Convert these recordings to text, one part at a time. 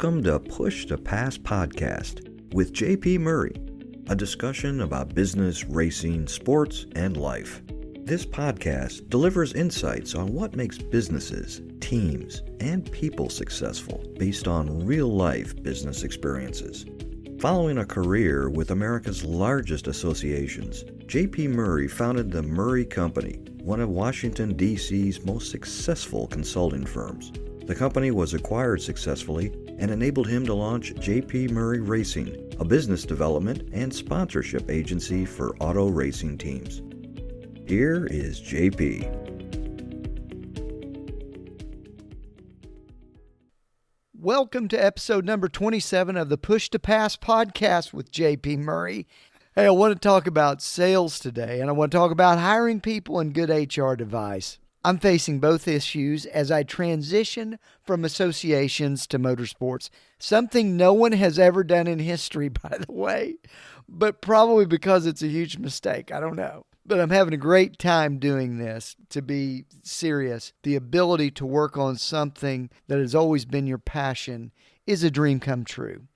Welcome to Push to Pass podcast with JP Murray, a discussion about business, racing, sports, and life. This podcast delivers insights on what makes businesses, teams, and people successful based on real-life business experiences. Following a career with America's largest associations, JP Murray founded the Murray Company, one of Washington, D.C.'s most successful consulting firms. The company was acquired successfully and enabled him to launch JP Murray Racing, a business development and sponsorship agency for auto racing teams. Here is JP. Welcome to episode number 27 of the Push to Pass podcast with JP Murray. Hey, I want to talk about sales today, and I want to talk about hiring people and good HR advice. I'm facing both issues as I transition from associations to motorsports, something no one has ever done in history, by the way, but probably because it's a huge mistake. I don't know. But I'm having a great time doing this. To be serious, the ability to work on something that has always been your passion is a dream come true.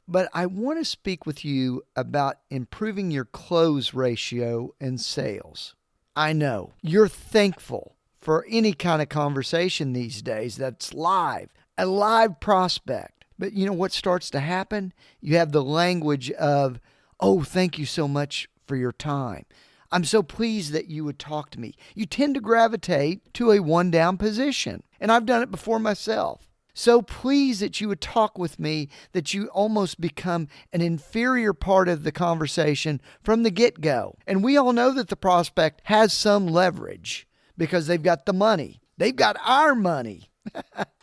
But I want to speak with you about improving your close ratio in sales. I know you're thankful for any kind of conversation these days that's live, a live prospect. But you know what starts to happen? You have the language of, oh, thank you so much for your time. I'm so pleased that you would talk to me. You tend to gravitate to a one-down position, and I've done it before myself. So pleased that you would talk with me that you almost become an inferior part of the conversation from the get-go. And we all know that the prospect has some leverage because they've got the money. They've got our money.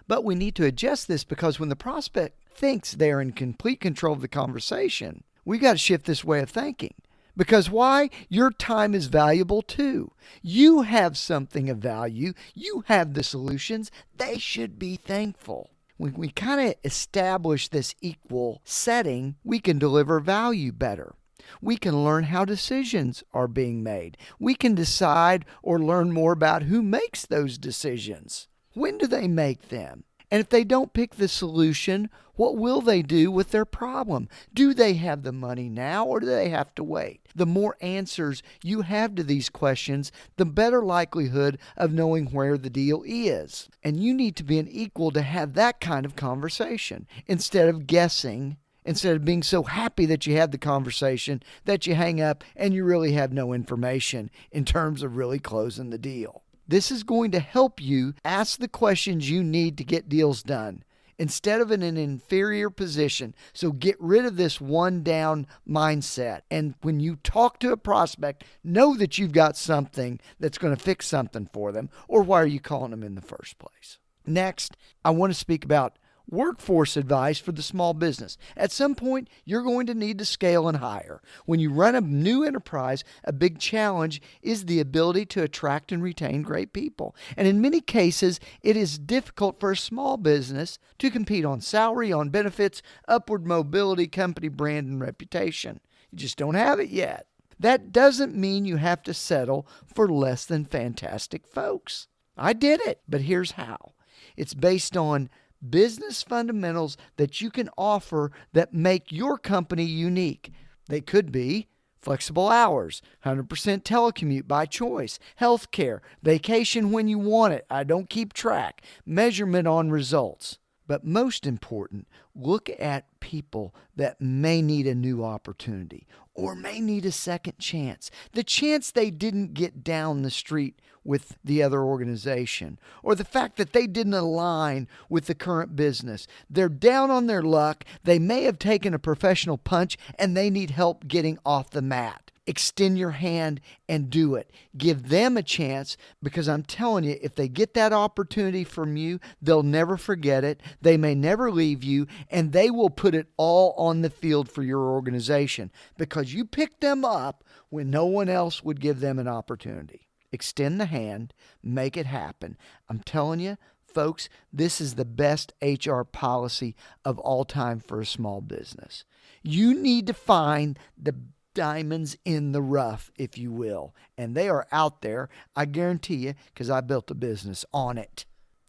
But we need to adjust this because when the prospect thinks they're in complete control of the conversation, we got to shift this way of thinking. Because why? Your time is valuable too. You have something of value. You have the solutions. They should be thankful. When we kind of establish this equal setting, we can deliver value better. We can learn how decisions are being made. We can decide or learn more about who makes those decisions. When do they make them? And if they don't pick the solution, what will they do with their problem? Do they have the money now or do they have to wait? The more answers you have to these questions, the better likelihood of knowing where the deal is. And you need to be an equal to have that kind of conversation instead of guessing. Instead of being so happy that you had the conversation that you hang up and you really have no information in terms of really closing the deal. This is going to help you ask the questions you need to get deals done instead of in an inferior position. So get rid of this one down mindset. And when you talk to a prospect, know that you've got something that's going to fix something for them, or why are you calling them in the first place? Next, I want to speak about workforce advice for the small business. At some point, you're going to need to scale and hire. When you run a new enterprise, a big challenge is the ability to attract and retain great people. And in many cases, it is difficult for a small business to compete on salary, on benefits, upward mobility, company brand, and reputation. You just don't have it yet. That doesn't mean you have to settle for less than fantastic folks. I did it, but here's how. It's based on business fundamentals that you can offer that make your company unique. They could be flexible hours, 100% telecommute by choice, healthcare, vacation when you want it, I don't keep track, measurement on results. But most important, look at people that may need a new opportunity or may need a second chance. The chance they didn't get down the street with the other organization, or the fact that they didn't align with the current business. They're down on their luck. They may have taken a professional punch and they need help getting off the mat. Extend your hand and do it. Give them a chance, because I'm telling you, if they get that opportunity from you, they'll never forget it. They may never leave you, and they will put it all on the field for your organization because you picked them up when no one else would give them an opportunity. Extend the hand, make it happen. I'm telling you, folks, this is the best HR policy of all time for a small business. You need to find the diamonds in the rough, if you will. And they are out there, I guarantee you, because I built a business on it.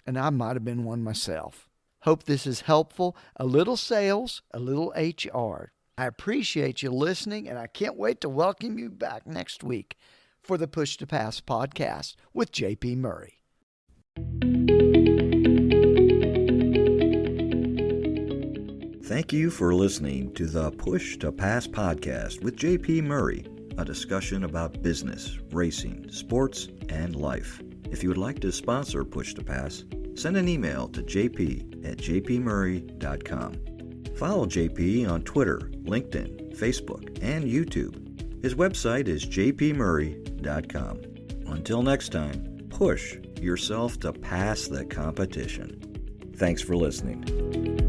And I might have been one myself. Hope this is helpful. A little sales, a little HR. I appreciate you listening, and I can't wait to welcome you back next week for the Push to Pass podcast with JP Murray. Thank you for listening to the Push to Pass podcast with JP Murray, a discussion about business, racing, sports, and life. If you would like to sponsor Push to Pass, send an email to jp@jpmurray.com. Follow JP on Twitter, LinkedIn, Facebook, and YouTube. His website is jpmurray.com. Until next time, push yourself to pass the competition. Thanks for listening.